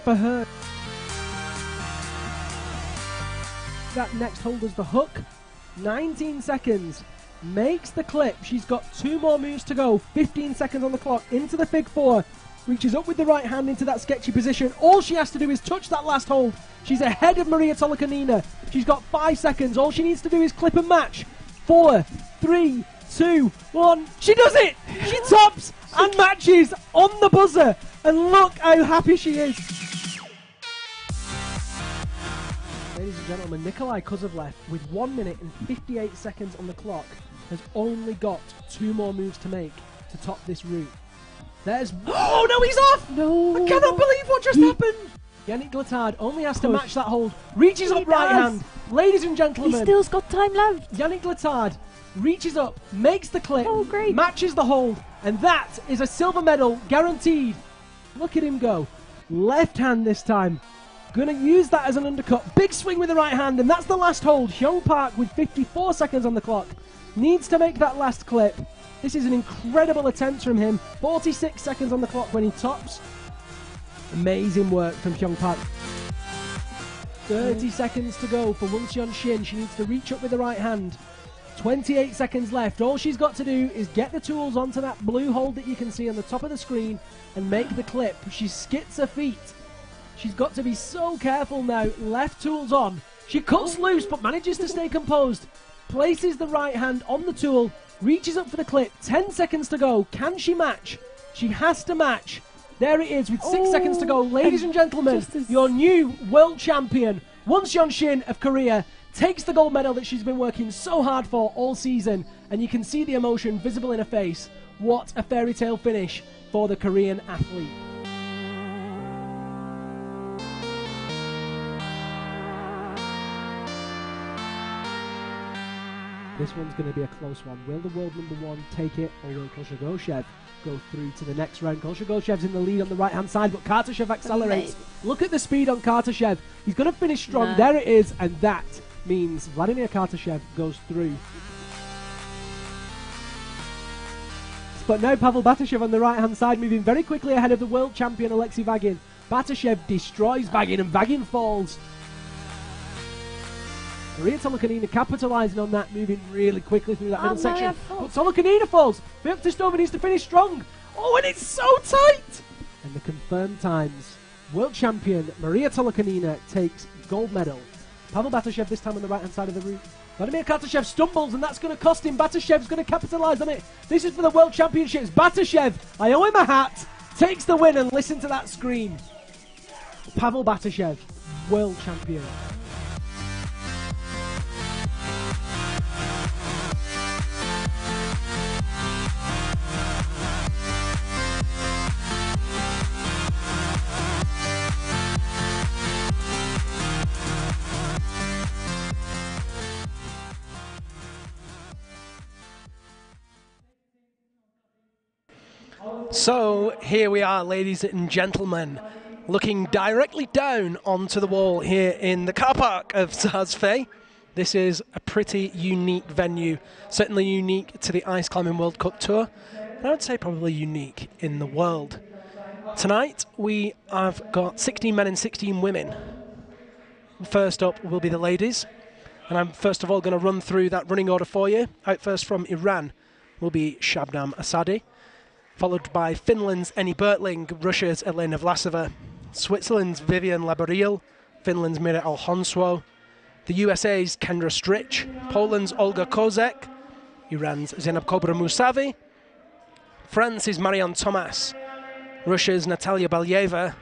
for her. That next hold is the hook. 19 seconds. Makes the clip. She's got 2 more moves to go. 15 seconds on the clock. Into the fig 4. Reaches up with the right hand into that sketchy position. All she has to do is touch that last hold. She's ahead of Maria Tolokanina. She's got 5 seconds. All she needs to do is clip and match. 4, 3, 2, 1. She does it! She tops and matches on the buzzer. And look how happy she is. Ladies and gentlemen, Nikolai Kozlovlev, with 1 minute and 58 seconds on the clock, has only got 2 more moves to make to top this route. There's... Oh, no, he's off! No. I cannot believe what just happened! Yannick Glattard only has to match that hold. Reaches up right hand. Ladies and gentlemen. He still's got time left. Yannick Glattard reaches up, makes the clip, great. matches the hold, and that is a silver medal guaranteed. Look at him go. Left hand this time. Gonna use that as an undercut. Big swing with the right hand, and that's the last hold. Hyung Park with 54 seconds on the clock. Needs to make that last clip. This is an incredible attempt from him. 46 seconds on the clock when he tops. Amazing work from Hyung Park. 30 seconds to go for Won Shin. She needs to reach up with the right hand. 28 seconds left. All she's got to do is get the tools onto that blue hold that you can see on the top of the screen and make the clip. She skids her feet. She's got to be so careful now. Left tools on. She cuts loose but manages to stay composed. Places the right hand on the tool. Reaches up for the clip. 10 seconds to go. Can she match? She has to match. There it is with 6 seconds to go. Ladies and gentlemen, your new world champion, Won Shin of Korea, takes the gold medal that she's been working so hard for all season. And you can see the emotion visible in her face. What a fairy tale finish for the Korean athlete. This one's going to be a close one. Will the world #1 take it, or will Koshagoshev go through to the next round? Koshagoshev's in the lead on the right-hand side, but Kartashev accelerates. Look at the speed on Kartashev. He's going to finish strong. There it is, and that means Vladimir Kartashev goes through. But now Pavel Batashev on the right-hand side, moving very quickly ahead of the world champion Alexei Vagin. Batashev destroys Vagin, and Vagin falls. Maria Tolokanina capitalising on that, moving really quickly through that middle section. But Tolokanina falls. Vyuktistova needs to finish strong. Oh, and it's so tight! And the confirmed times. World champion Maria Tolokanina takes gold medal. Pavel Batashev this time on the right-hand side of the route. Vladimir Kartashev stumbles, and that's going to cost him. Batashev's going to capitalise on it. This is for the World Championships. Batashev, I owe him a hat, takes the win, and listen to that scream. Pavel Batashev, world champion. So here we are, ladies and gentlemen, looking directly down onto the wall here in the car park of Saas-Fee. This is a pretty unique venue, certainly unique to the Ice Climbing World Cup Tour, and I would say probably unique in the world. Tonight we have got 16 men and 16 women. First up will be the ladies, and I'm first of all going to run through that running order for you. Out first from Iran will be Shabnam Asadi, followed by Finland's Eni Bertling, Russia's Elena Vlasova, Switzerland's Vivian Labaril, Finland's Mira Alhonswo, the USA's Kendra Stritch, Poland's Olga Kozek, Iran's Zenab Kobra Musavi, France's Marianne Thomas, Russia's Natalia Balyeva,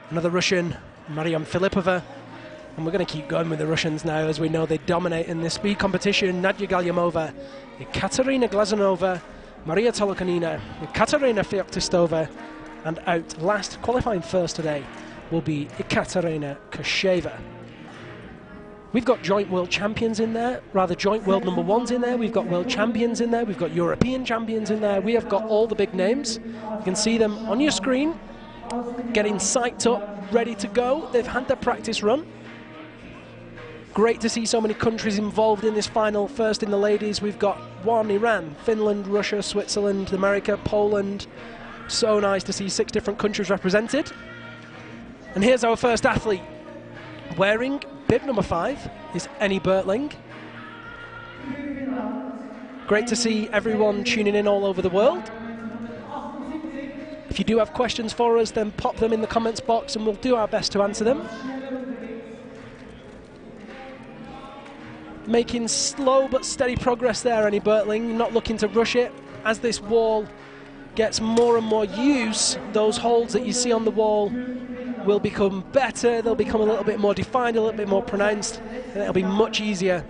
another Russian, Mariam Filipova, and we're going to keep going with the Russians now, as we know they dominate in this speed competition. Nadia Galyamova, Ekaterina Glazunova, Maria Tolokanina, Katerina Fyuktistova, and out last, qualifying first today, will be Ekaterina Kosheva. We've got joint world champions in there, rather joint world #1s in there, we've got world champions in there, we've got European champions in there, we have got all the big names. You can see them on your screen, getting psyched up, ready to go. They've had their practice run. Great to see so many countries involved in this final. First in the ladies, we've got Iran, Finland, Russia, Switzerland, America, Poland. So nice to see 6 different countries represented. And here's our first athlete. Wearing bib number 5 is Annie Bertling. Great to see everyone tuning in all over the world. If you do have questions for us, then pop them in the comments box and we'll do our best to answer them. Making slow but steady progress there, Annie Bertling, not looking to rush it. As this wall gets more and more use, those holds that you see on the wall will become better, they'll become a little bit more defined, a little bit more pronounced, and it'll be much easier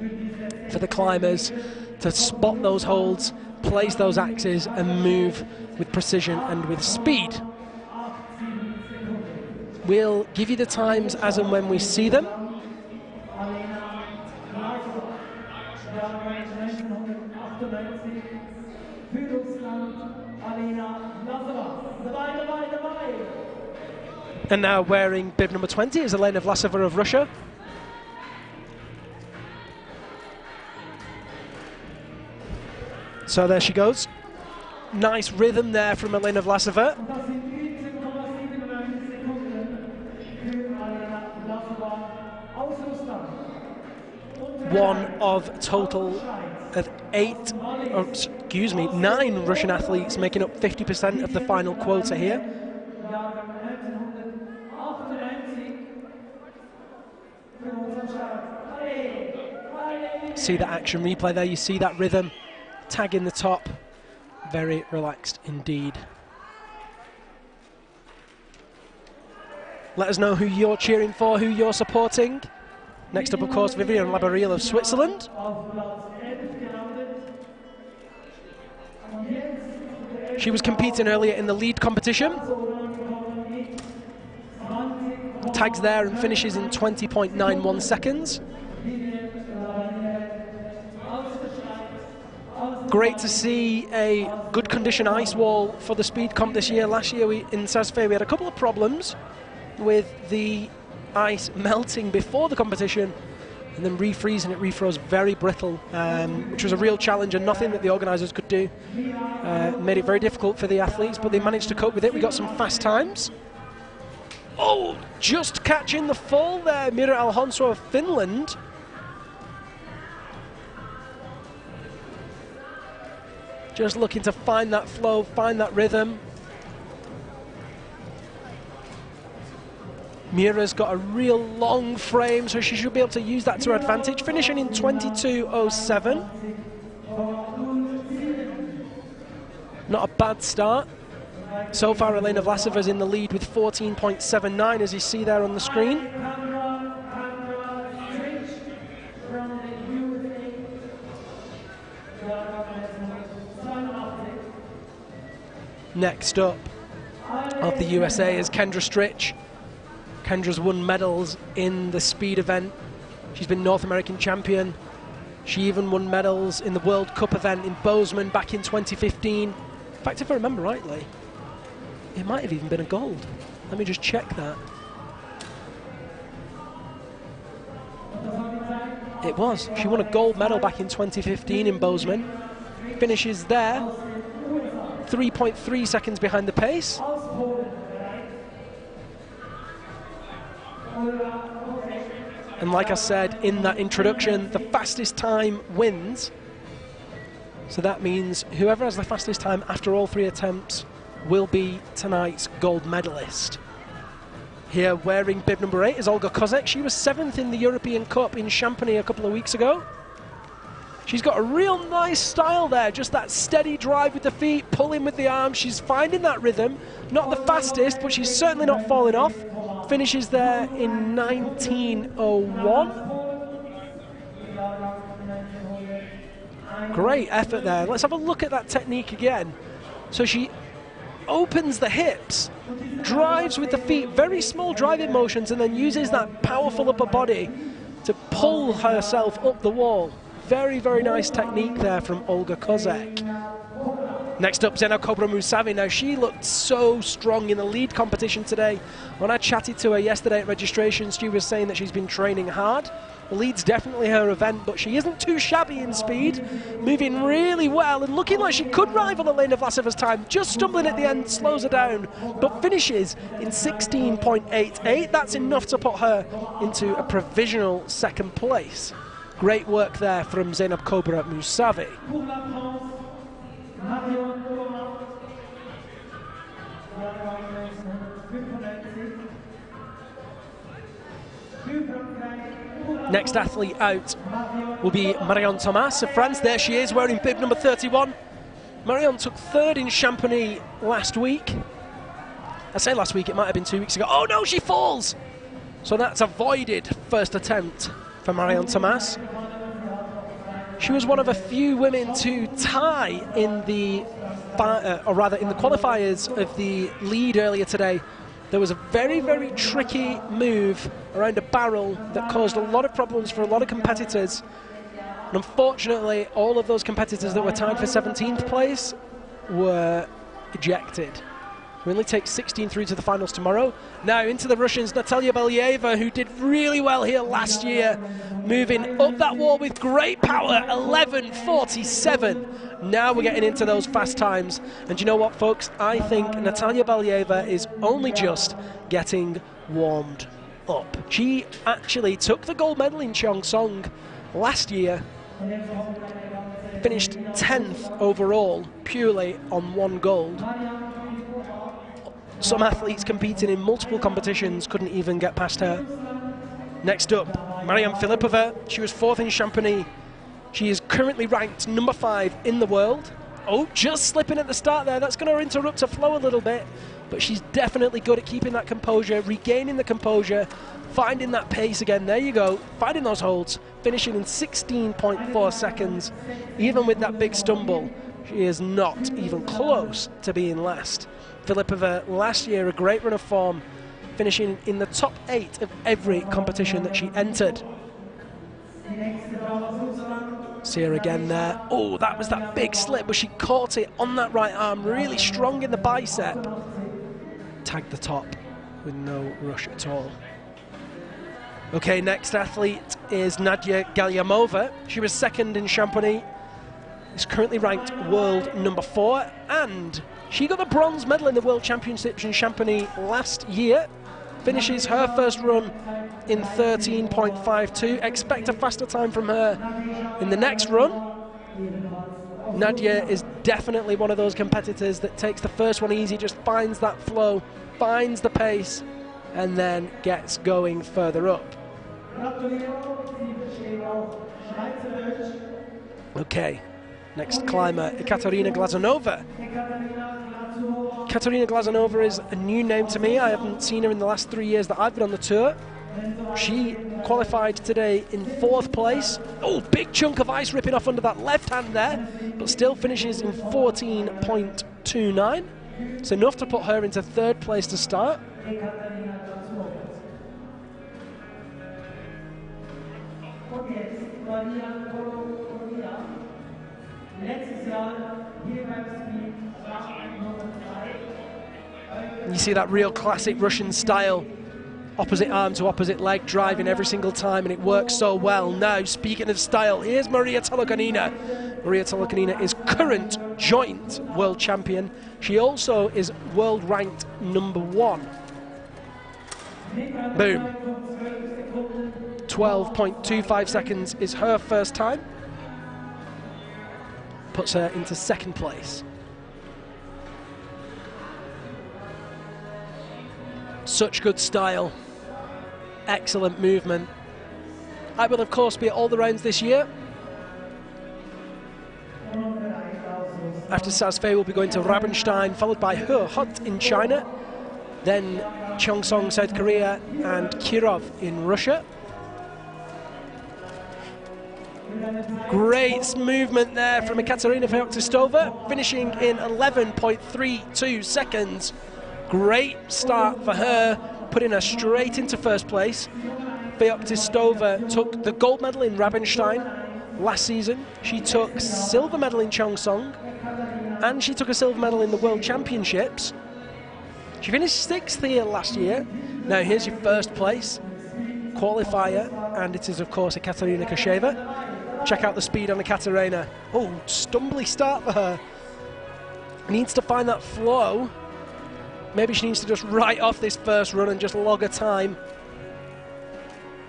for the climbers to spot those holds, place those axes and move with precision and with speed. We'll give you the times as and when we see them. And now wearing bib number 20 is Elena Vlasova of Russia. So there she goes. Nice rhythm there from Elena Vlasova. One of total of 9 Russian athletes making up 50% of the final quota here. See that action replay there, you see that rhythm, tag in the top, very relaxed indeed. Let us know who you're cheering for, who you're supporting. Next up, of course, Vivian Labarille of Switzerland. She was competing earlier in the lead competition. Tags there and finishes in 20.91 seconds. Great to see a good condition ice wall for the speed comp this year. Last year in Saas-Fee we had a couple of problems with the ice melting before the competition and then refreezing. It refroze very brittle, which was a real challenge and nothing that the organisers could do. Made it very difficult for the athletes, but they managed to cope with it. We got some fast times. Oh, just catching the fall there, Mira Alonso of Finland. Just looking to find that flow, find that rhythm. Mira's got a real long frame, so she should be able to use that to her advantage, finishing in 22.07. Not a bad start. So far, Elena Vlasova's in the lead with 14.79, as you see there on the screen. Next up of the USA is Kendra Stritch. Kendra's won medals in the speed event. She's been North American champion. She even won medals in the World Cup event in Bozeman back in 2015. In fact, if I remember rightly, it might have even been a gold. Let me just check that. It was. She won a gold medal back in 2015 in Bozeman. Finishes there, 3.3 seconds behind the pace. And like I said in that introduction, the fastest time wins. So that means whoever has the fastest time after all 3 attempts will be tonight's gold medalist. Here wearing bib number 8 is Olga Kozek. She was 7th in the European Cup in Champagny a couple of weeks ago. She's got a real nice style there, just that steady drive with the feet, pulling with the arms. She's finding that rhythm. Not the fastest, but she's certainly not falling off. Finishes there in 19.01. Great effort there. Let's have a look at that technique again. So she opens the hips, drives with the feet, very small driving motions, and then uses that powerful upper body to pull herself up the wall. Very, very nice technique there from Olga Kozek. Next up, Zena Cobra Musavi. Now, she looked so strong in the lead competition today. When I chatted to her yesterday at registration, she was saying that she's been training hard. The lead's definitely her event, but she isn't too shabby in speed, moving really well and looking like she could rival Elena Vlaseva's time. Just stumbling at the end, slows her down, but finishes in 16.88. That's enough to put her into a provisional second place. Great work there from Zainab Cobra Musavi. Next athlete out will be Marion Thomas of France. There she is, wearing bib number 31. Marion took third in Champagny last week. I say last week, it might have been 2 weeks ago. Oh no, she falls! So that's avoided first attempt for Marion Thomas. She was one of a few women to tie in the, in the qualifiers of the lead earlier today. There was a very, very tricky move around a barrel that caused a lot of problems for a lot of competitors. And unfortunately, all of those competitors that were tied for 17th place were ejected. We only take 16 through to the finals tomorrow. Now into the Russians, Natalia Belyeva, who did really well here last year, moving up that wall with great power, 11.47. Now we're getting into those fast times. And you know what, folks? I think Natalia Belyeva is only just getting warmed up. She actually took the gold medal in Cheongsong last year, finished 10th overall, purely on one gold. Some athletes competing in multiple competitions couldn't even get past her. Next up, Mariam Filipova. She was 4th in Champagny. She is currently ranked number 5 in the world. Oh, just slipping at the start there. That's going to interrupt her flow a little bit. But she's definitely good at keeping that composure, regaining the composure, finding that pace again. There you go, finding those holds, finishing in 16.4 seconds. Even with that big stumble, she is not even close to being last. Filipova last year, a great run of form, finishing in the top 8 of every competition that she entered. See her again there. Oh, that was that big slip, but she caught it on that right arm, really strong in the bicep. Tagged the top with no rush at all. Okay, next athlete is Nadia Galyamova. She was 2nd in Champagny. Is currently ranked world number 4, and she got the bronze medal in the World Championships in Champagny last year. Finishes her first run in 13.52. Expect a faster time from her in the next run. Nadia is definitely one of those competitors that takes the first one easy, just finds that flow, finds the pace, and then gets going further up. Okay, next climber, Ekaterina Glazunova. Ekaterina Glazunova is a new name to me. I haven't seen her in the last 3 years that I've been on the tour. She qualified today in 4th place. Oh, big chunk of ice ripping off under that left hand there, but still finishes in 14.29. It's enough to put her into 3rd place to start. You see that real classic Russian style, opposite arm to opposite leg driving every single time, and it works so well. Now, speaking of style, here's Maria Tolokanina. Maria Tolokanina is current joint world champion. She also is world ranked number 1. Boom. 12.25 seconds is her first time. Puts her into 2nd place. Such good style, excellent movement. I will of course be at all the rounds this year. After Saas-Fee we'll be going to Rabenstein, followed by Hut in China, then Cheongsong, South Korea, and Kirov in Russia. Great movement there from Ekaterina Feoktistova, finishing in 11.32 seconds. Great start for her, putting her straight into 1st place. Feoktistova took the gold medal in Rabenstein last season. She took silver medal in Cheongsong, and she took a silver medal in the World Championships. She finished 6th here last year. Now here's your first place qualifier, and it is of course Ekaterina Kosheva. Check out the speed on Ekaterina. Oh, stumbly start for her. Needs to find that flow. Maybe she needs to just write off this first run and just log a time.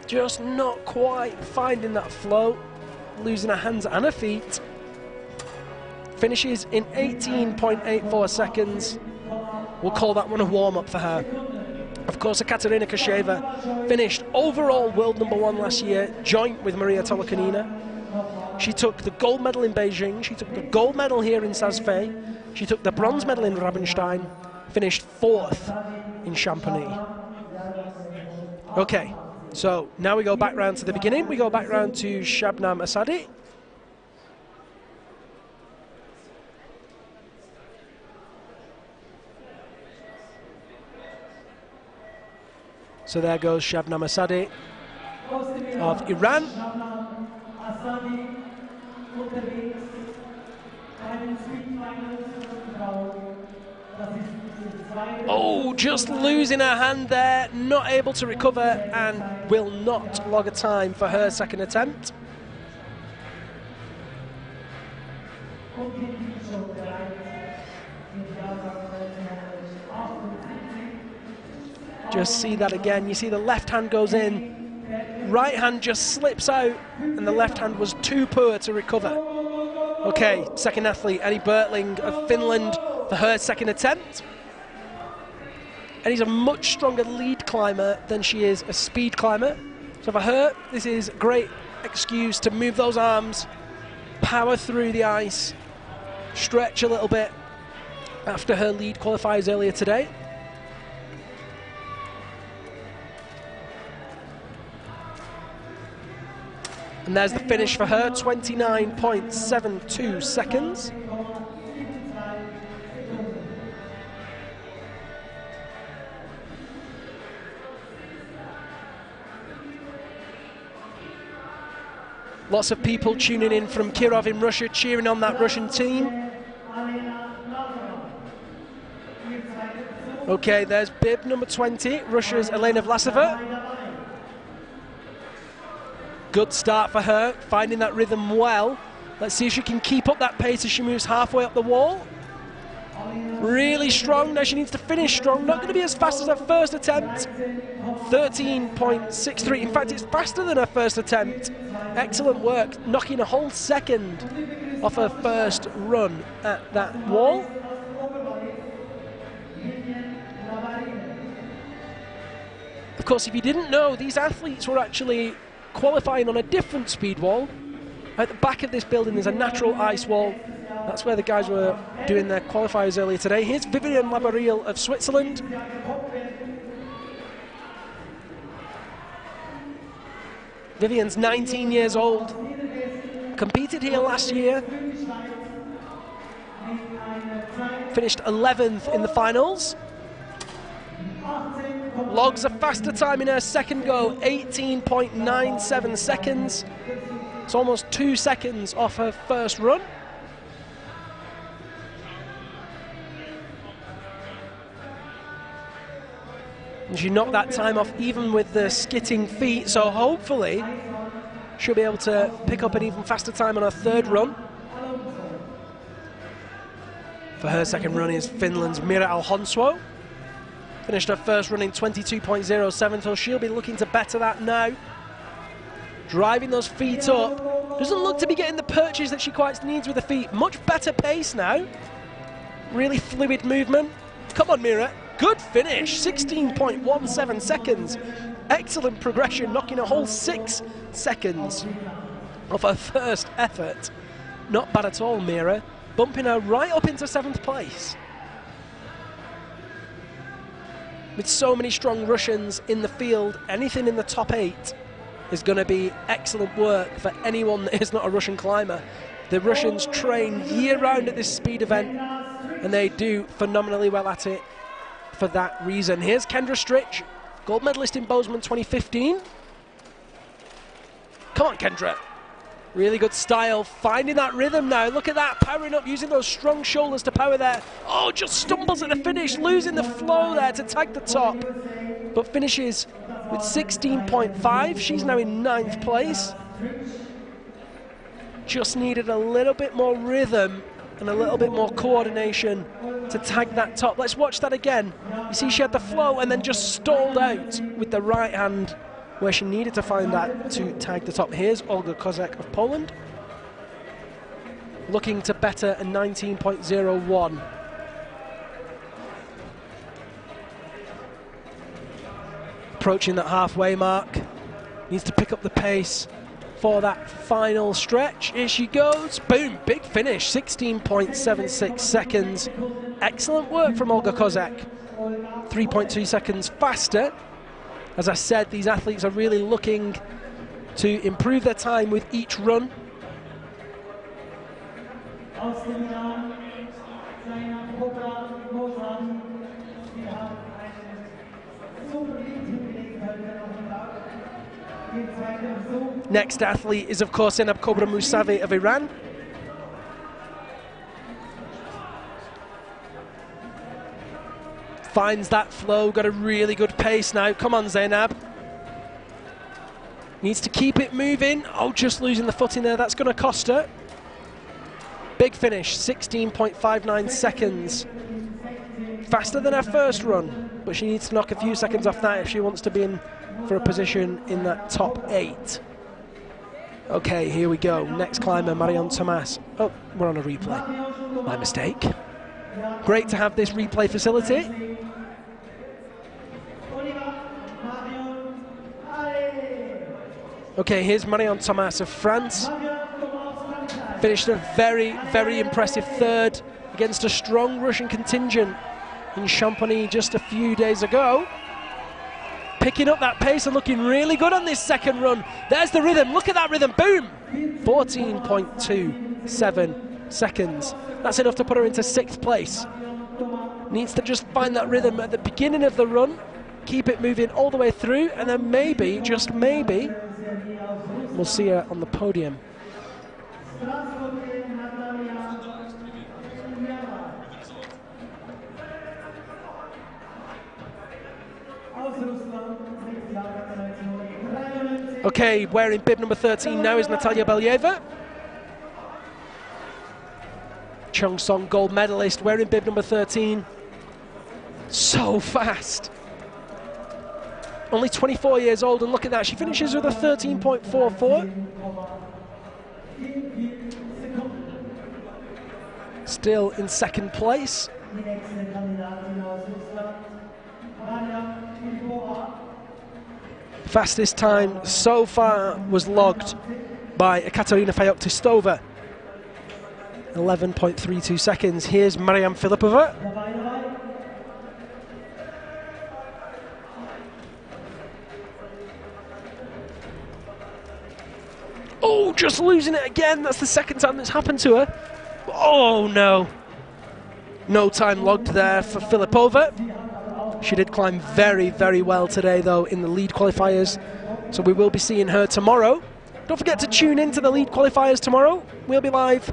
Just not quite finding that flow. Losing her hands and her feet. Finishes in 18.84 seconds. We'll call that one a warm-up for her. Of course, Ekaterina Kosheva finished overall world #1 last year, joint with Maria Tolokanina. She took the gold medal in Beijing. She took the gold medal here in Saas-Fee. She took the bronze medal in Rabenstein. Finished 4th in Chamonix. Okay, so now we go back round to the beginning. We go back round to Shabnam Asadi. So there goes Shabnam Asadi of Iran. Oh, just losing her hand there, not able to recover, and will not log a time for her second attempt. Just see that again. You see the left hand goes in, right hand just slips out, and the left hand was too poor to recover. Okay, second athlete, Ellie Bertling of Finland for her second attempt. Eddie's a much stronger lead climber than she is a speed climber. So for her, this is a great excuse to move those arms, power through the ice, stretch a little bit after her lead qualifiers earlier today. And there's the finish for her, 29.72 seconds. Lots of people tuning in from Kirov in Russia, cheering on that Russian team. Okay, there's bib number 20, Russia's Elena Vlasova. Good start for her, finding that rhythm well. Let's see if she can keep up that pace as she moves halfway up the wall. Really strong, now she needs to finish strong. Not going to be as fast as her first attempt. 13.63, in fact it's faster than her first attempt. Excellent work, knocking a whole second off her first run at that wall. Of course, if you didn't know, these athletes were actually qualifying on a different speed wall. At the back of this building there's a natural ice wall. That's where the guys were doing their qualifiers earlier today. Here's Vivian Labariel of Switzerland. Vivian's 19 years old. Competed here last year. Finished 11th in the finals. Logs a faster time in her second go, 18.97 seconds. It's almost 2 seconds off her first run. And she knocked that time off even with the skitting feet, so hopefully she'll be able to pick up an even faster time on her third run. For her second run is Finland's Mira Alhonswo. Finished her first run in 22.07, so she'll be looking to better that now. Driving those feet up. Doesn't look to be getting the purchase that she quite needs with the feet. Much better pace now. Really fluid movement. Come on, Mira. Good finish, 16.17 seconds. Excellent progression, knocking a whole 6 seconds off her first effort. Not bad at all, Mira. Bumping her right up into 7th place. With so many strong Russians in the field, anything in the top 8 is going to be excellent work for anyone that is not a Russian climber. The Russians train year-round at this speed event, and they do phenomenally well at it for that reason. Here's Kendra Stritch, gold medalist in Bozeman 2015. Come on, Kendra. Really good style, finding that rhythm now. Look at that, powering up, using those strong shoulders to power there. Oh, just stumbles at the finish, losing the flow there to tag the top. But finishes with 16.5. She's now in 9th place. Just needed a little bit more rhythm and a little bit more coordination to tag that top. Let's watch that again. You see she had the flow and then just stalled out with the right hand where she needed to find that to tag the top. Here's Olga Kozak of Poland, looking to better a 19.01. Approaching that halfway mark, needs to pick up the pace for that final stretch. Here she goes, boom, big finish, 16.76 seconds. Excellent work from Olga Kozak, 3.2 seconds faster. As I said, these athletes are really looking to improve their time with each run. Next athlete is, of course, Zainab Kobra Musavi of Iran. Finds that flow, got a really good pace now. Come on, Zainab. Needs to keep it moving. Oh, just losing the footing there. That's going to cost her. Big finish, 16.59 seconds. Faster than her first run, but she needs to knock a few seconds off that if she wants to be in for a position in that top 8. Okay, here we go. Next climber, Marion Thomas. Oh, we're on a replay. My mistake. Great to have this replay facility. Okay, here's Marion Thomas of France. Finished a very, very impressive 3rd against a strong Russian contingent in Chamonix just a few days ago. Picking up that pace and looking really good on this 2nd run. There's the rhythm, look at that rhythm, boom! 14.27 seconds. That's enough to put her into 6th place. Needs to just find that rhythm at the beginning of the run, keep it moving all the way through, and then maybe, just maybe, we'll see her on the podium. Okay, wearing bib number 13 now is Natalia Belyeva. Cheongsong gold medalist, wearing bib number 13. So fast. Only 24 years old, and look at that, she finishes with a 13.44. Still in 2nd place. Fastest time so far was logged by Ekaterina Feoktistova. 11.32 seconds. Here's Mariam Filipova. Oh, just losing it again. That's the 2nd time that's happened to her. Oh, no. No time logged there for Filipova. She did climb very, very well today, though, in the lead qualifiers. So we will be seeing her tomorrow. Don't forget to tune in to the lead qualifiers tomorrow. We'll be live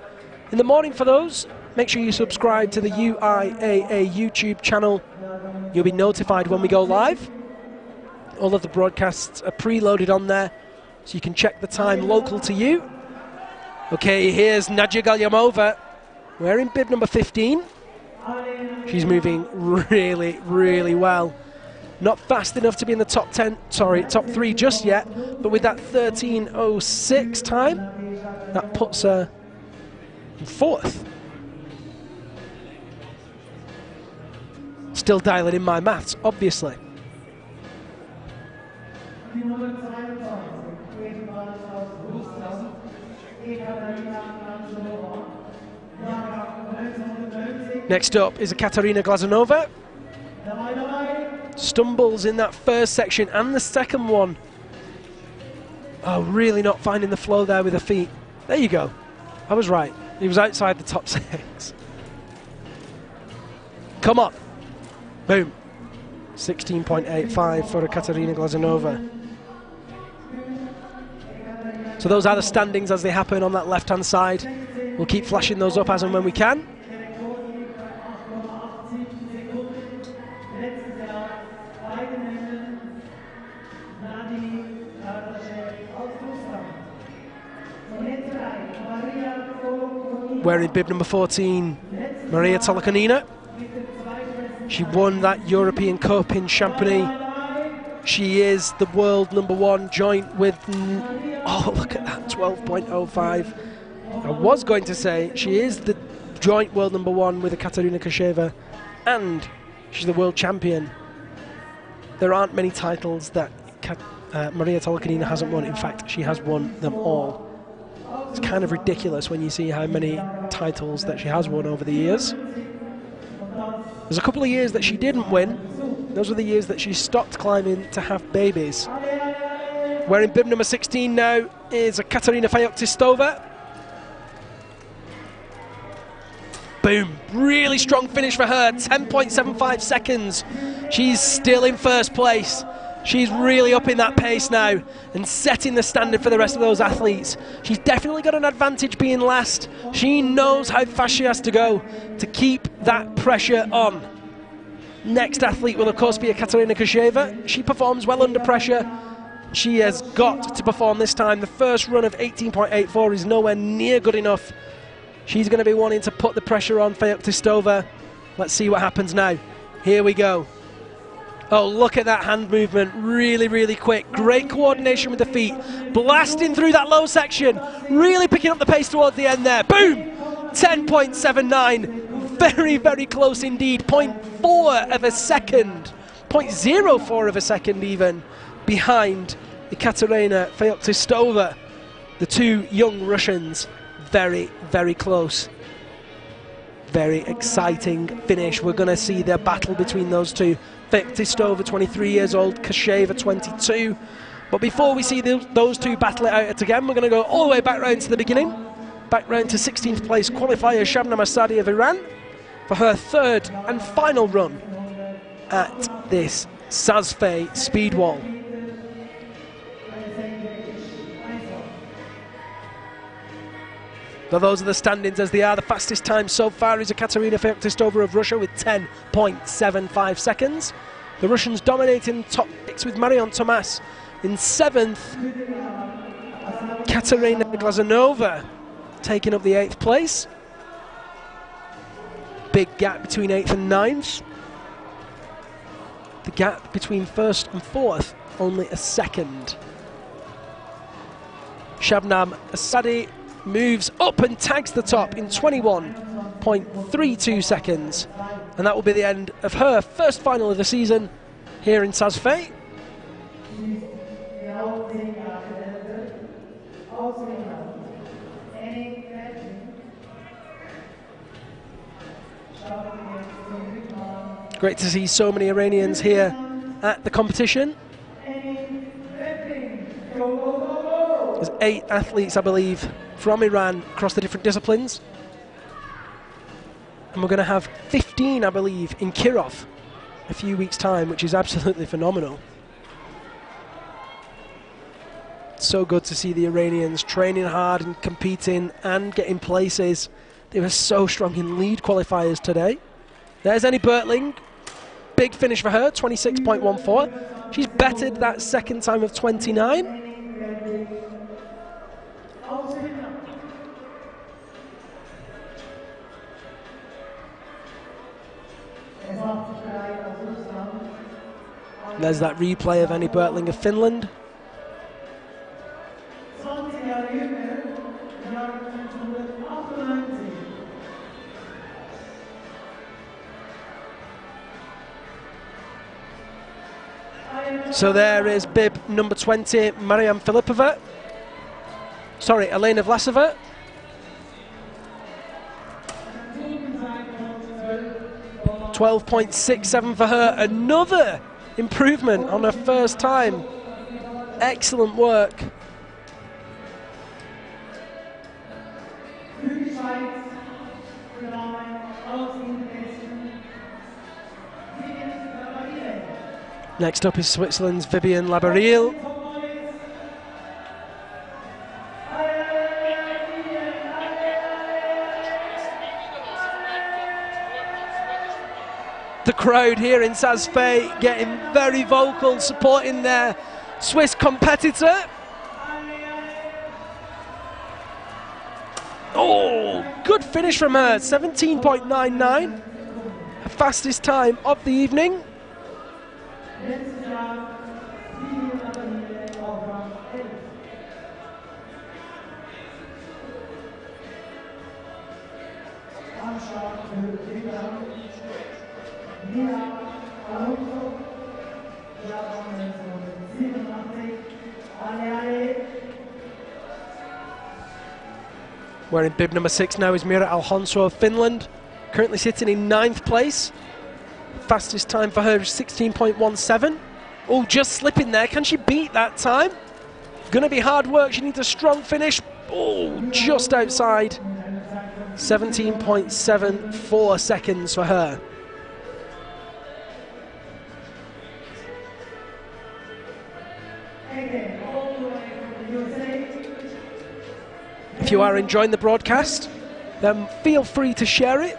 in the morning for those. Make sure you subscribe to the UIAA YouTube channel. You'll be notified when we go live. All of the broadcasts are preloaded on there, so you can check the time local to you. Okay, here's Nadia Galyamova, wearing bib number 15. She's moving really, really well. Not fast enough to be in the top 3 just yet, but with that 13.06 time, that puts her in 4th. Still dialing in my maths, obviously. Next up is Katarina Glazunova. Stumbles in that 1st section and the 2nd one. Oh, really not finding the flow there with her feet. There you go. I was right. He was outside the top 6. Come on. Boom. 16.85 for Katarina Glazunova. So those are the standings as they happen on that left-hand side. We'll keep flashing those up as and when we can. Wearing bib number 14, Maria Tolokonina. She won that European Cup in Champagny. She is the world #1 joint with, oh look at that, 12.05. I was going to say she is the joint world #1 with Kateryna Kosheva, and she's the world champion. There aren't many titles that Maria Tolokonina hasn't won. In fact, she has won them all. It's kind of ridiculous when you see how many titles that she has won over the years. There's a couple of years that she didn't win. Those were the years that she stopped climbing to have babies. Wearing bib number 16 now is Kateryna Feoktistova. Boom, really strong finish for her, 10.75 seconds. She's still in first place. She's really up in that pace now and setting the standard for the rest of those athletes. She's definitely got an advantage being last. She knows how fast she has to go to keep that pressure on. Next athlete will of course be Kateryna Kosheva. She performs well under pressure. She has got to perform this time. The first run of 18.84 is nowhere near good enough. She's going to be wanting to put the pressure on Feoktistova. Let's see what happens now. Here we go. Oh, look at that hand movement, really, really quick. Great coordination with the feet, blasting through that low section, really picking up the pace towards the end there. Boom! 10.79, very, very close indeed. 0.4 of a second, 0.04 of a second even, behind Kateryna Feoktistova. The two young Russians, very, very close. Very exciting finish. We're going to see the battle between those two. Feoktistova, 23 years old, Kosheva, 22. But before we see those two battle it out again, we're going to go all the way back round to the beginning. Back round to 16th place qualifier Shabnam Asadi of Iran for her third and final run at this Saas-Fee speed wall. But those are the standings as they are. The fastest time so far is Kateryna Feoktistova of Russia with 10.75 seconds. The Russians dominating top 6 with Marion Tomas in 7th. Katerina Glazunova taking up the 8th place. Big gap between 8th and 9th. The gap between 1st and 4th, only a second. Shabnam Asadi moves up and tags the top in 21.32 seconds. And that will be the end of her first final of the season here in Saas-Fee. Great to see so many Iranians here at the competition. There's 8 athletes, I believe, from Iran across the different disciplines. And we're going to have 15, I believe, in Kirov a few weeks' time, which is absolutely phenomenal. It's so good to see the Iranians training hard and competing and getting places. They were so strong in lead qualifiers today. There's Annie Bertling. Big finish for her, 26.14. She's bettered that second time of 29. There's that replay of Annie Bertling of Finland. So there is bib number 20, Mariam Filipova. Sorry, Elena Vlasova. .12.67 for her. Another improvement on her first time. Excellent work. Next up is Switzerland's Vivian Labarille. The crowd here in Saas-Fee getting very vocal, supporting their Swiss competitor. Oh, good finish from her, 17.99, her fastest time of the evening. Wearing bib number 6 now is Mira Alonso of Finland, currently sitting in 9th place. Fastest time for her is 16.17. Oh, just slipping there. Can she beat that time? Gonna be hard work. She needs a strong finish. Oh, just outside. 17.74 seconds for her. If you are enjoying the broadcast, then feel free to share it.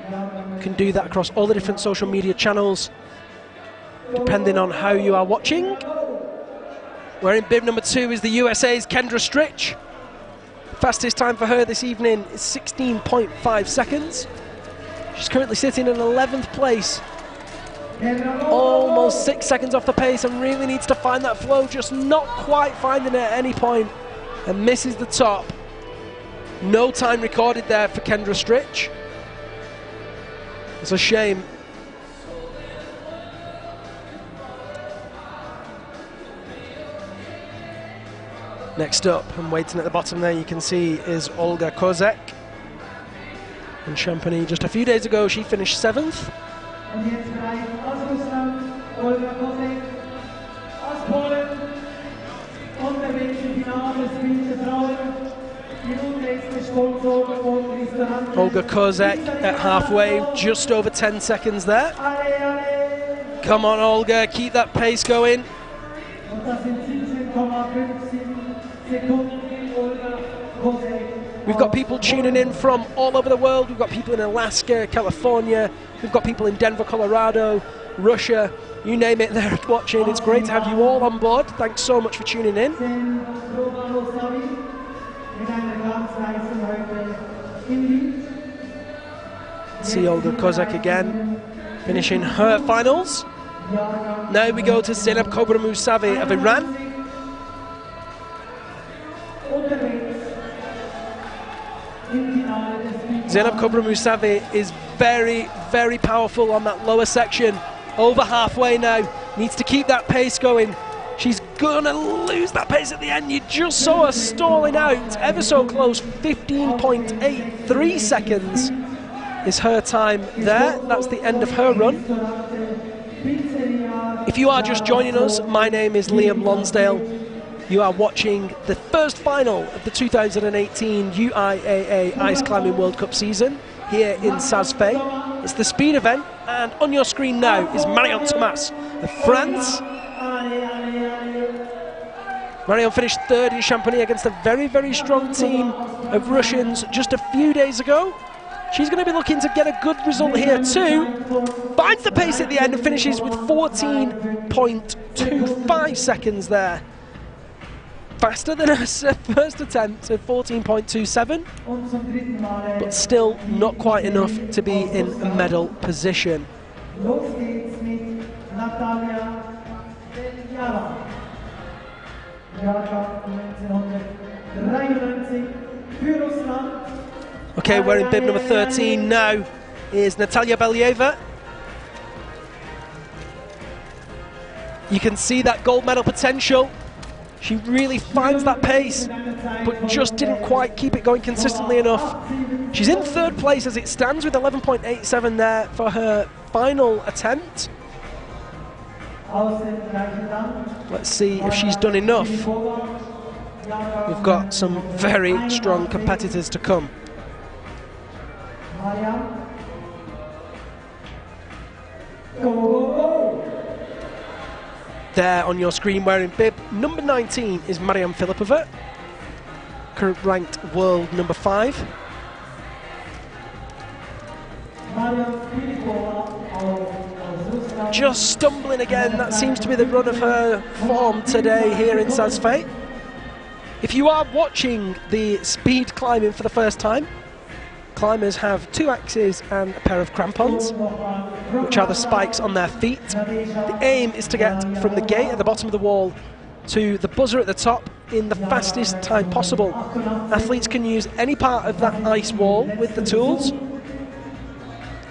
You can do that across all the different social media channels, depending on how you are watching. Wearing bib number 2 is the USA's Kendra Stritch. Fastest time for her this evening is 16.5 seconds. She's currently sitting in 11th place. Almost 6 seconds off the pace and really needs to find that flow, just not quite finding it at any point, and misses the top. No time recorded there for Kendra Stritch. It's a shame. Next up, and waiting at the bottom there, you can see is Olga Kozek. In Champagny just a few days ago, she finished 7th. Olga Kozek at halfway, just over 10 seconds there. Come on, Olga, keep that pace going. We've got people tuning in from all over the world. We've got people in Alaska, California. We've got people in Denver, Colorado, Russia. You name it, they're watching. It's great to have you all on board. Thanks so much for tuning in. See Olga Kozak again, finishing her finals. Now we go to Zeynep Kobramusavi of Iran. Zeynep Kobramusavi is very, very powerful on that lower section. Over halfway now, needs to keep that pace going. She's gonna lose that pace at the end. You just saw her stalling out, ever so close. 15.83 seconds is her time there. That's the end of her run. If you are just joining us, my name is Liam Lonsdale. You are watching the first final of the 2018 UIAA Ice Climbing World Cup season here in Saas-Fee. It's the speed event, and on your screen now is Marion Thomas of France. Marion finished 3rd in Champagny against a very, very strong team of Russians just a few days ago. She's going to be looking to get a good result here too. Finds the pace at the end and finishes with 14.25 seconds there. Faster than her first attempt at 14.27, but still not quite enough to be in a medal position. Okay, we're in bib number 13 now is Natalia Belyeva. You can see that gold medal potential. She really finds that pace, but just didn't quite keep it going consistently enough. She's in 3rd place as it stands with 11.87 there for her final attempt. Let's see if she's done enough. We've got some very strong competitors to come. There on your screen, wearing bib number 19 is Mariam Filipova, current ranked world number 5. just stumbling again. That seems to be the run of her form today here in Saas-Fee. If you are watching the speed climbing for the first time, climbers have 2 axes and a pair of crampons, which are the spikes on their feet. The aim is to get from the gate at the bottom of the wall to the buzzer at the top in the fastest time possible. Athletes can use any part of that ice wall with the tools.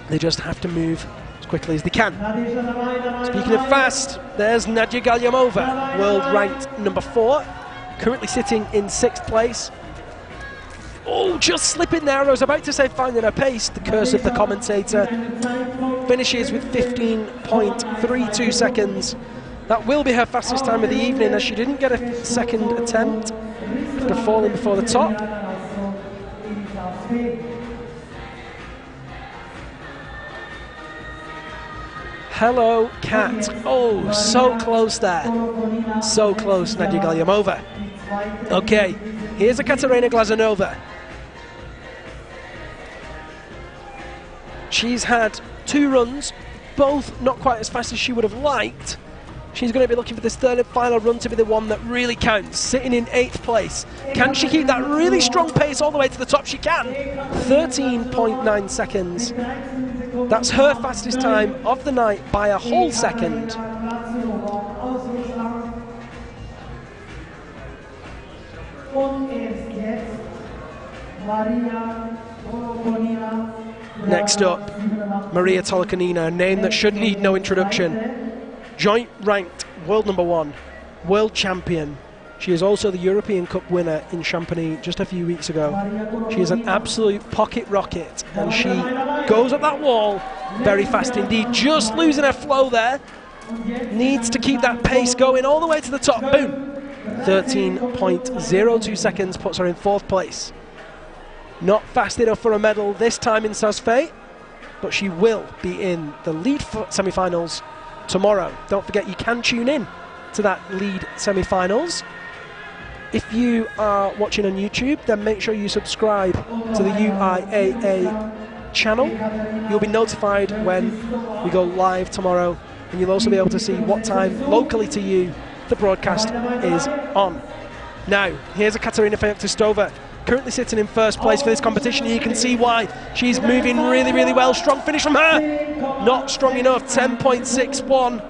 They just have to move as quickly as they can. Speaking of fast, there's Nadia Galyamova, world ranked number 4, currently sitting in 6th place. Oh, just slipping there. I was about to say finding her pace. The curse of the commentator. Finishes with 15.32 seconds. That will be her fastest time of the evening, as she didn't get a second attempt after falling before the top. Hello, Kat. Oh, so close there. So close, Nadia Galyamova. Okay, here's a Katerina Glazunova. She's had 2 runs, both not quite as fast as she would have liked. She's going to be looking for this third and final run to be the one that really counts, sitting in 8th place. Can she keep that really strong pace all the way to the top? She can. 13.9 seconds. That's her fastest time of the night by a whole second. Next up, Maria Tolokonina, a name that should need no introduction. Joint ranked world number 1, world champion. She is also the European Cup winner in Chamonix just a few weeks ago. She is an absolute pocket rocket, and she goes up that wall very fast indeed. Just losing her flow there. Needs to keep that pace going all the way to the top. Boom! 13.02 seconds puts her in 4th place. Not fast enough for a medal this time in Saas-Fee, but she will be in the lead semi-finals tomorrow. Don't forget, you can tune in to that lead semi-finals. If you are watching on YouTube, then make sure you subscribe to the UIAA channel. You'll be notified when we go live tomorrow, and you'll also be able to see what time locally to you the broadcast is on. Now, here's a Katerina Feoktistova, currently sitting in 1st place for this competition. You can see why. She's moving really, really well. Strong finish from her. Not strong enough. 10.61.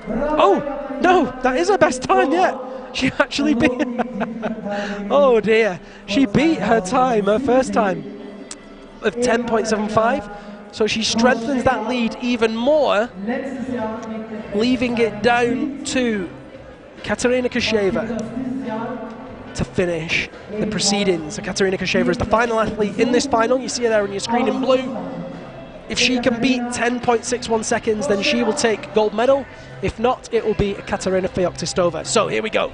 Oh, no, that is her best time yet. She actually beat... oh, dear. She beat her time, her first time, of 10.75. So she strengthens that lead even more, leaving it down to Katerina Kosheva to finish the proceedings. So Katerina Kosheva is the final athlete in this final. You see her there on your screen in blue. If she can beat 10.61 seconds, then she will take gold medal. If not, it will be Katerina Feoktistova. So here we go.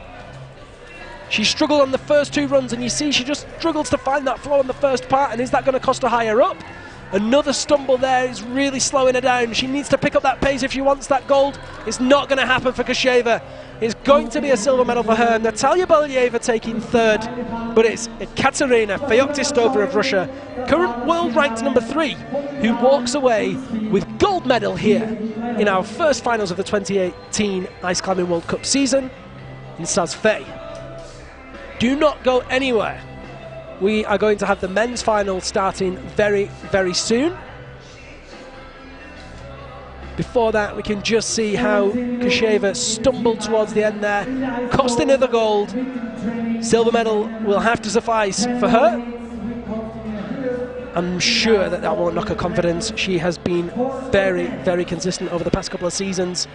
She struggled on the first 2 runs, and you see she just struggles to find that flow on the first part, and is that going to cost her higher up? Another stumble there is really slowing her down. She needs to pick up that pace if she wants that gold. It's not going to happen for Kosheva. It's going to be a silver medal for her. Natalia Belyeva taking 3rd, but it's Katerina Feoktistova of Russia, current world ranked number 3, who walks away with gold medal here in our first finals of the 2018 Ice Climbing World Cup season in Saas-Fee. Do not go anywhere. We are going to have the men's final starting very, very soon. Before that, we can just see how Kosheva stumbled towards the end there, costing her the gold. Silver medal will have to suffice for her. I'm sure that that won't knock her confidence. She has been very, very consistent over the past couple of seasons.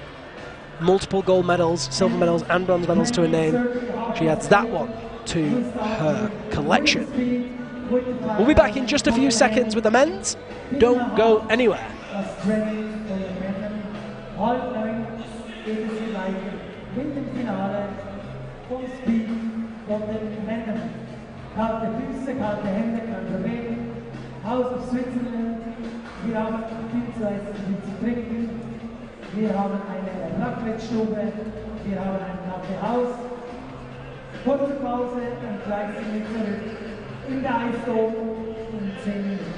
Multiple gold medals, silver medals and bronze medals to her name. She adds that one to her collection. We'll be back in just a few seconds with the men's. Don't go anywhere. House of Switzerland, wir haben viel zu essen, viel zu trinken, wir haben eine Raclette-Stube, wir haben ein Kaffeehaus. Kurze Pause und gleich sind wir zurück in der Eisdom in 10 Minuten.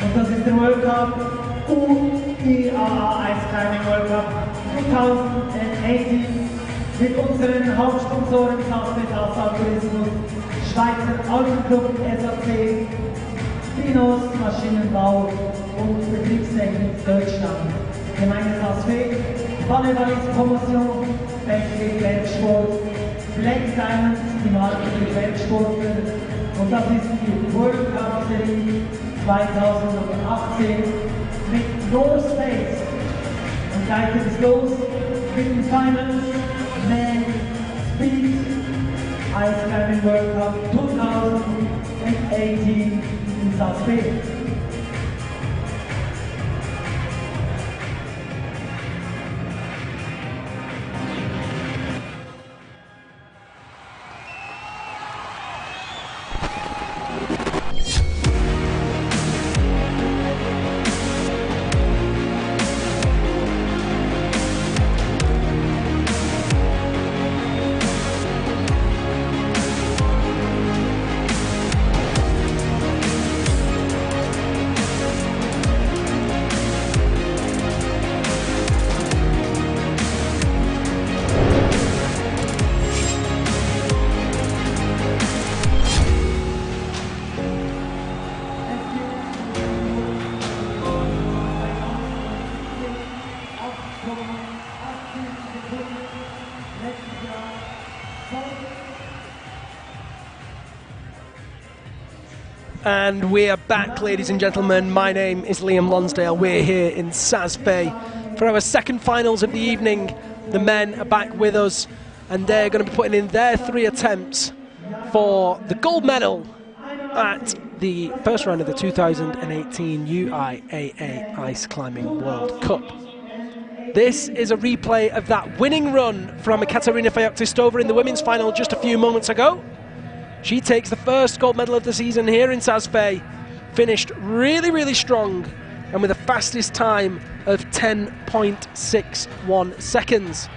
Und das ist der World Cup, UIAA Ice Climbing World Cup 2018 mit unseren Hauptsponsoren Saas-Fee Tourismus, Schweizer Autoclub SAC, Finos Maschinenbau und Betriebstechnik Deutschland. Gemeinde Saas-Fee, Volleyball Promotion, Weltkrieg Weltsport, Black Diamonds, die Marke für Weltsportler. Und das ist die World Cup Serie 2018 mit No Space. Und gleich geht es los mit den Finals Men Speed Ice Climbing World Cup 2018 in Saas-Fee. And we are back, ladies and gentlemen. My name is Liam Lonsdale. We're here in Saas-Fee for our second finals of the evening. The men are back with us, and they're going to be putting in their 3 attempts for the gold medal at the first round of the 2018 UIAA Ice Climbing World Cup. This is a replay of that winning run from Ekaterina Feoktistova in the women's final just a few moments ago. She takes the first gold medal of the season here in Saas-Fee, finished really, really strong and with the fastest time of 10.61 seconds.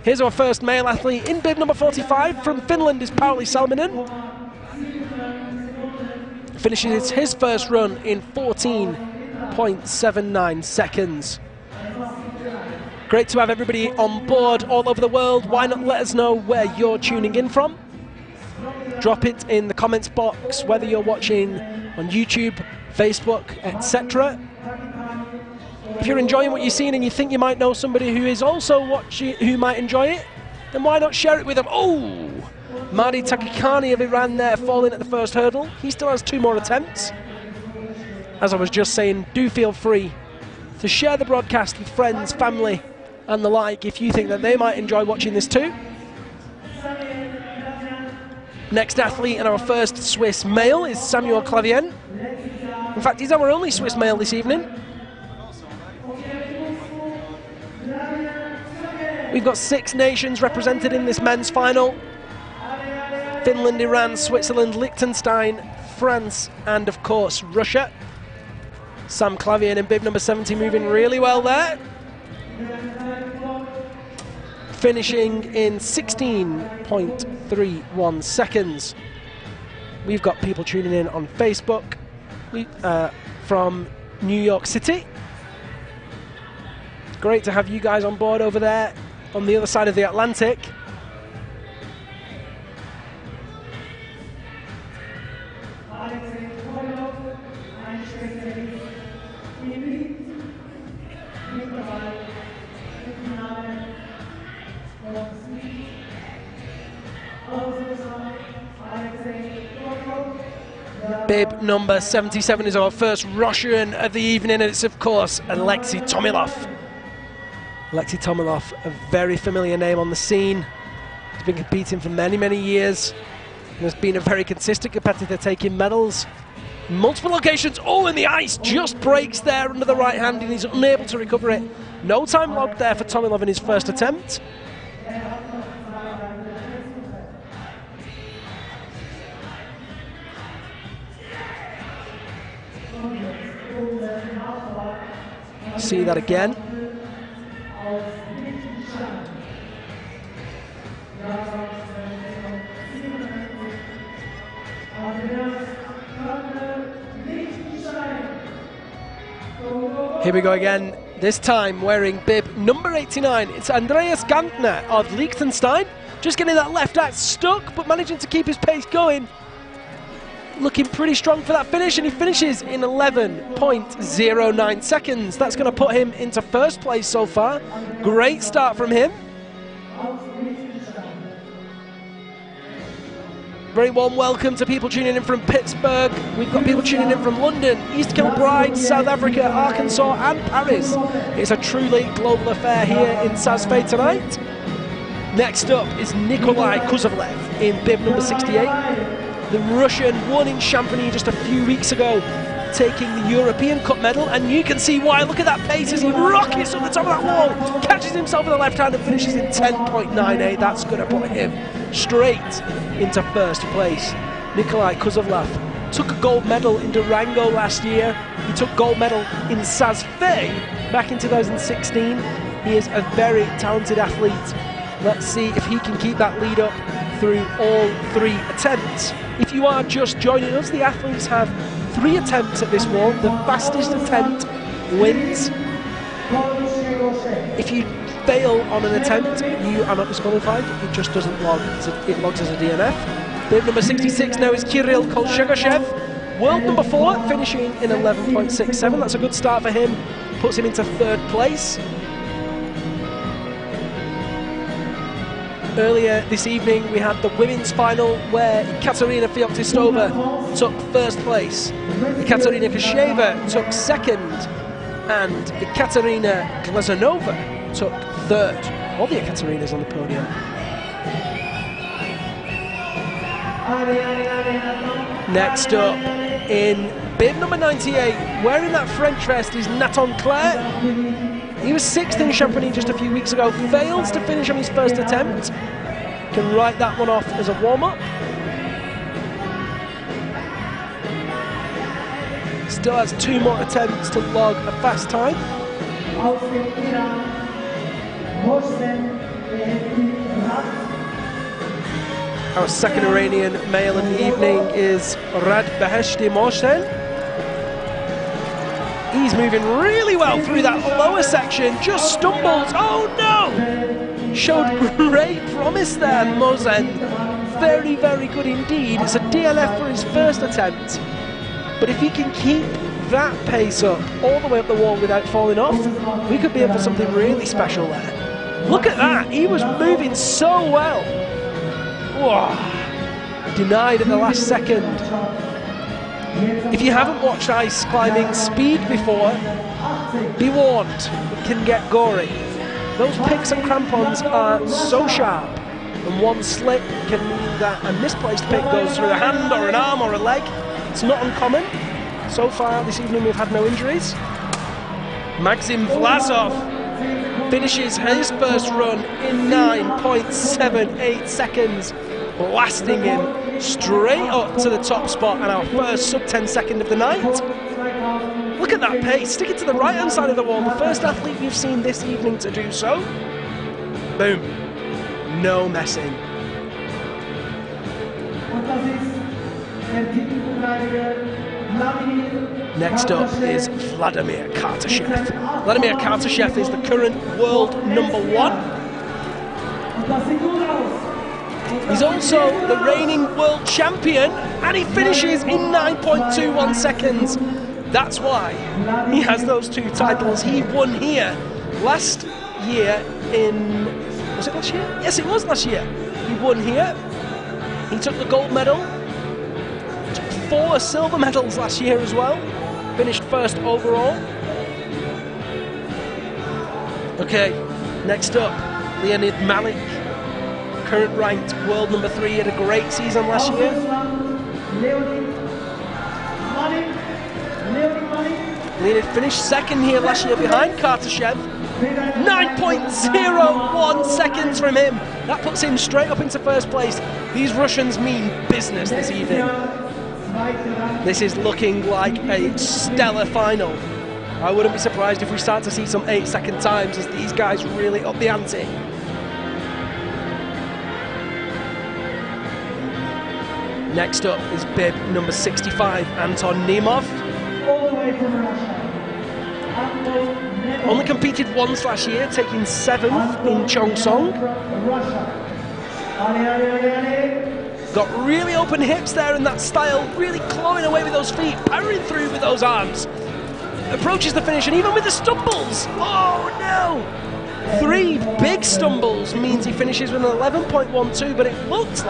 Here's our first male athlete in bib number 45 from Finland is Pauli Salminen. Finishes his first run in 14.79 seconds. Great to have everybody on board all over the world. Why not let us know where you're tuning in from? Drop it in the comments box, whether you're watching on YouTube, Facebook, etc. If you're enjoying what you're seeing and you think you might know somebody who is also watching, who might enjoy it, then why not share it with them? Oh, Madi Takikani of Iran there, falling at the first hurdle. He still has 2 more attempts. As I was just saying, do feel free to share the broadcast with friends, family, and the like if you think that they might enjoy watching this too. Next athlete and our first Swiss male is Samuel Clavien. In fact, he's our only Swiss male this evening. We've got 6 nations represented in this men's final. Finland, Iran, Switzerland, Liechtenstein, France, and of course Russia. Sam Clavien in bib number 70 moving really well there. Finishing in 16.31 seconds. We've got people tuning in on Facebook from New York City. Great to have you guys on board over there on the other side of the Atlantic. Bib number 77 is our first Russian of the evening, and it's of course Alexei Tomilov. Alexei Tomilov, a very familiar name on the scene. He's been competing for many, many years. And has been a very consistent competitor, taking medals in multiple locations. Oh, and the ice just breaks there under the right hand, and he's unable to recover it. No time logged there for Tomilov in his first attempt. See that again. Here we go again, this time wearing bib number 89. It's Andreas Gantner of Liechtenstein. Just getting that left act stuck, but managing to keep his pace going. Looking pretty strong for that finish, and he finishes in 11.09 seconds. That's going to put him into first place so far. Great start from him. Very warm welcome to people tuning in from Pittsburgh. We've got people tuning in from London, East Kilbride, South Africa, Arkansas and Paris. It's a truly global affair here in Saas-Fee tonight. Next up is Nikolai Kuzovlev in bib number 68. The Russian won in Chamonix just a few weeks ago, taking the European Cup medal, and you can see why. Look at that pace as he rockets up the top of that wall, catches himself with the left hand and finishes in 10.98. That's going to put him straight into first place. Nikolai Kuzovlev took a gold medal in Durango last year. He took gold medal in Saas-Fee back in 2016. He is a very talented athlete. Let's see if he can keep that lead up through all 3 attempts. If you are just joining us, the athletes have 3 attempts at this wall. The fastest attempt wins. If you fail on an attempt, you are not disqualified. It just doesn't log. It logs as a DNF. Bib number 66 now is Kirill Kolshegoshev. World number 4, finishing in 11.67. That's a good start for him. Puts him into 3rd place. Earlier this evening we had the women's final where Katerina Feoktistova took 1st place, Katerina Kosheva took 2nd, and Katerina Glazanova took 3rd. All the Ekaterinas on the podium. Next up in bib number 98, wearing that French vest, is Nathan Clare. He was 6th in Chamonix just a few weeks ago, fails to finish on his 1st attempt. Can write that one off as a warm-up. Still has 2 more attempts to log a fast time. Our second Iranian male in the evening is Rad Beheshti Mohsen. He's moving really well through that lower section, just stumbles. Oh no! Showed great promise there, Mohsen. Very, very good indeed. It's a DNF for his 1st attempt. But if he can keep that pace up all the way up the wall without falling off, we could be in for something really special there. Look at that, he was moving so well. Whoa. Denied at the last second. If you haven't watched ice climbing speed before, be warned, it can get gory. Those picks and crampons are so sharp, and one slip can mean that a misplaced pick goes through a hand or an arm or a leg. It's not uncommon. So far this evening we've had no injuries. Maxim Vlasov finishes his 1st run in 9.78 seconds, blasting him straight up to the top spot and our 1st sub-10 second of the night. Look at that pace, sticking to the right-hand side of the wall. The 1st athlete we've seen this evening to do so. Boom. No messing. Next up is Vladimir Kartashev. Vladimir Kartashev is the current world number 1. He's also the reigning world champion, and he finishes in 9.21 seconds. That's why he has those 2 titles. He won here last year in... Was it last year? Yes, it was last year. He won here. He took the gold medal. Took 4 silver medals last year as well. Finished 1st overall. Okay, next up, Leonid Malik. Current ranked world number 3, had a great season last year. Leonid finished 2nd here last year behind Kartashev. 9.01 seconds from him. That puts him straight up into 1st place. These Russians mean business this evening. This is looking like a stellar final. I wouldn't be surprised if we start to see some 8-second times as these guys really up the ante. Next up is bib number 65, Anton Nemov. Only competed once last year, taking 7th in Cheongsong. Got really open hips there in that style, really clawing away with those feet, powering through with those arms. Approaches the finish, and even with the stumbles, oh no! 3 big stumbles means he finishes with an 11.12, but it looked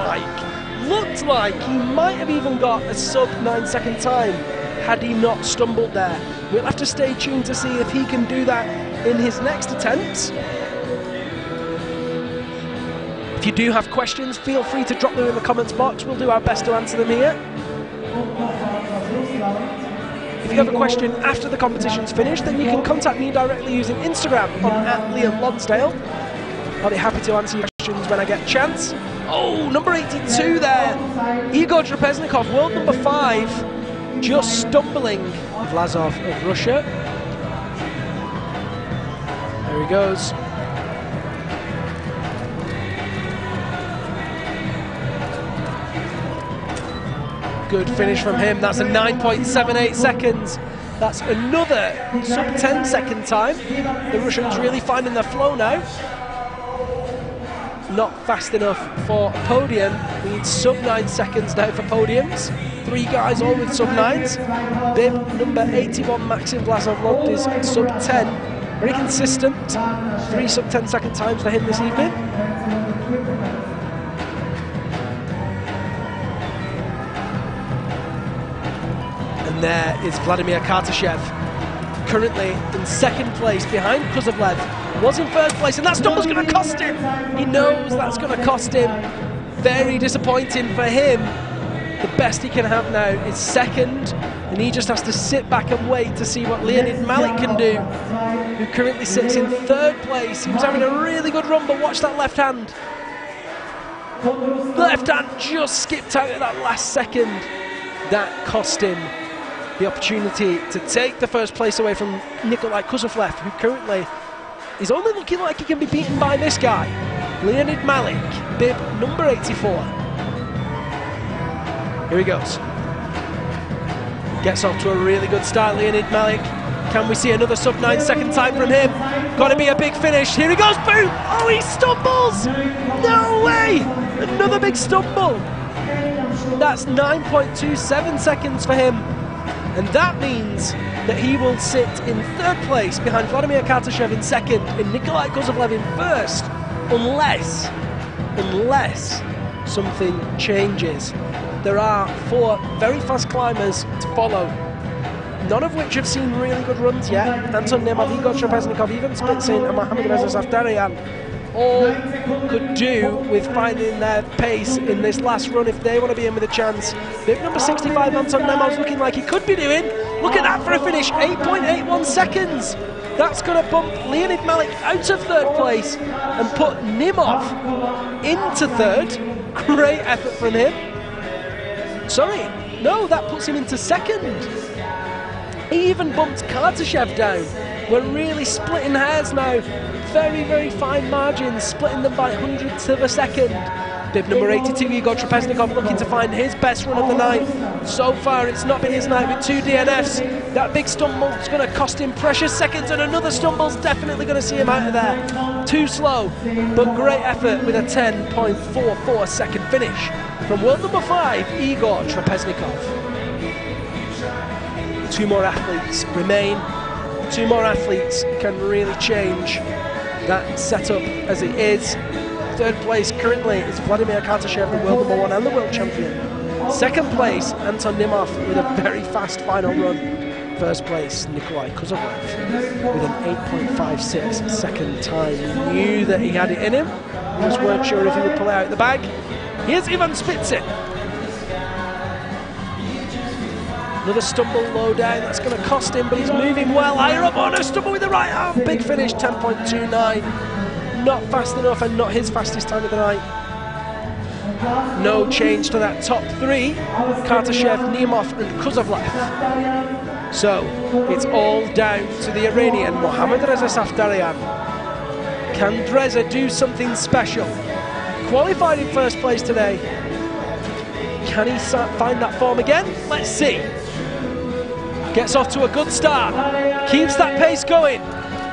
like he might have even got a sub 9-second time had he not stumbled there. We'll have to stay tuned to see if he can do that in his next attempts. If you do have questions, feel free to drop them in the comments box. We'll do our best to answer them here. If you have a question after the competition's finished, then you can contact me directly using Instagram on @LiamLonsdale. I'll be happy to answer your questions when I get a chance. Oh, number 82 there. Igor Trapeznikov, world number 5, just stumbling. Vlasov of Russia. There he goes. Good finish from him. That's a 9.78 seconds. That's another sub 10 second time. The Russians really finding their flow now. Not fast enough for a podium. We need sub 9 seconds now for podiums. 3 guys all with sub 9s. Bib number 81, Maxim Vlasov, is sub 10. Very consistent. 3 sub 10 second times for him this evening. And there is Vladimir Kartashev, currently in 2nd place behind Kuzovlev. Was in 1st place, and that stumble's going to cost him. He knows that's going to cost him. Very disappointing for him. The best he can have now is 2nd, and he just has to sit back and wait to see what Leonid Malik can do, who currently sits in 3rd place. He was having a really good run, but watch that left hand. Left hand just skipped out at that last second. That cost him the opportunity to take the 1st place away from Nikolai Kuzovlev, who currently is only looking like he can be beaten by this guy, Leonid Malik, bib number 84. Here he goes. Gets off to a really good start, Leonid Malik. Can we see another sub 9 second time from him? Got to be a big finish. Here he goes, boom! Oh, he stumbles! No way! Another big stumble. That's 9.27 seconds for him. And that means that he will sit in 3rd place behind Vladimir Kartashev in 2nd and Nikolai Kuzovlev in 1st, unless something changes. There are 4 very fast climbers to follow, none of which have seen really good runs yet. Anton Nemov, Igor Trapeznikov, even Spitsin and Mohammad Reza Safdarian all could do with finding their pace in this last run if they want to be in with a chance. Bib number 65, Anton Nemov's looking like he could be doing. Look at that for a finish, 8.81 seconds. That's going to bump Leonid Malik out of 3rd place and put Nimov into 3rd. Great effort from him. Sorry, no, that puts him into 2nd. He even bumped Kartashev down. We're really splitting hairs now. Very, very fine margins, splitting them by hundredths of a second. Bib number 82, Igor Trapeznikov, looking to find his best run of the night. So far, it's not been his night with 2 DNFs. That big stumble's going to cost him precious seconds, and another stumble's definitely going to see him out of there. Too slow, but great effort with a 10.44 second finish from world number 5, Igor Trapeznikov. 2 more athletes remain. 2 more athletes can really change that setup as it is. 3rd place currently is Vladimir Kartashev, the world number 1 and the world champion. 2nd place, Anton Nimov with a very fast final run. 1st place, Nikolai Kuzovlev with an 8.56 second time. He knew that he had it in him. He just weren't sure if he would pull it out of the bag. Here's Ivan Spitsin. Another stumble low down, that's going to cost him, but he's moving well. Higher up on a stumble with the right arm. Big finish, 10.29. Not fast enough and not his fastest time of the night. No change to that top 3. Kartashev, Nemov and Kuzovlev. So, it's all down to the Iranian, Mohammad Reza Safdarian. Can Reza do something special? Qualified in 1st place today. Can he find that form again? Let's see. Gets off to a good start. Keeps that pace going.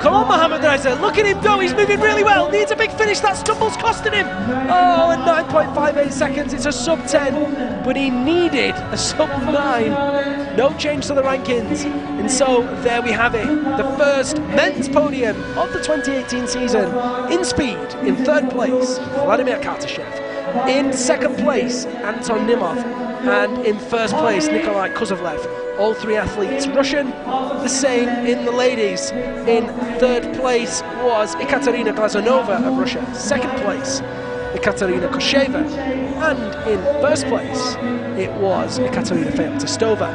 Come on, Mohamed Reza, look at him go, he's moving really well, needs a big finish, that stumble's costing him. Oh, and 9.58 seconds, it's a sub 10, but he needed a sub 9. No change to the rankings, and so there we have it, the first men's podium of the 2018 season. In speed, in third place, Vladimir Kartashev. In second place, Anton Nimov. And in first place, Nikolai Kuzovlev. All three athletes Russian. The same in the ladies. In third place was Ekaterina Glazunova of Russia. Second place, Ekaterina Kosheva. And in first place, it was Ekaterina Feoktistova.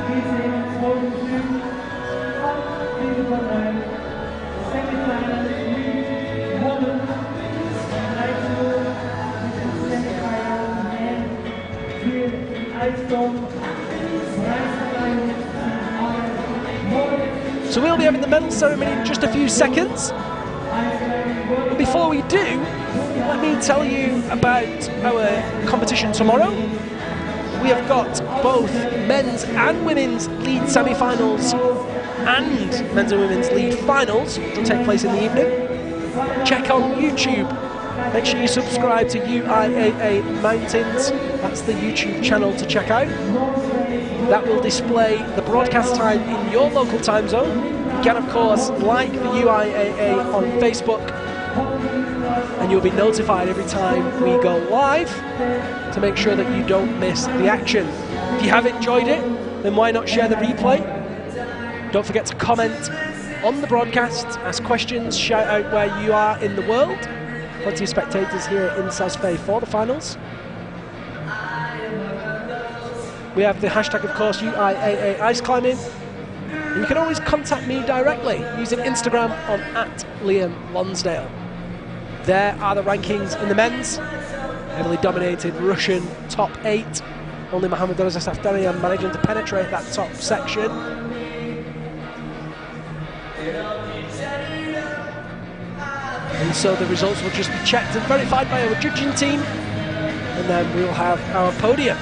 So we'll be having the medal ceremony in just a few seconds. But before we do, let me tell you about our competition tomorrow. We have got both men's and women's lead semi-finals and men's and women's lead finals, which will take place in the evening. Check on YouTube. Make sure you subscribe to UIAA Mountains. That's the YouTube channel to check out. That will display the broadcast time in your local time zone. You can, of course, like the UIAA on Facebook, and you'll be notified every time we go live to make sure that you don't miss the action. If you have enjoyed it, then why not share the replay? Don't forget to comment on the broadcast, ask questions, shout out where you are in the world. Plenty of spectators here in Saas-Fee for the finals. We have the hashtag, of course, UIAA Ice Climbing. And you can always contact me directly using Instagram on @Liam Lonsdale. There are the rankings in the men's. Heavily dominated Russian top 8. Only Mohamed Reza Safdarian managing to penetrate that top section. And so the results will just be checked and verified by our judging team. And then we'll have our podium.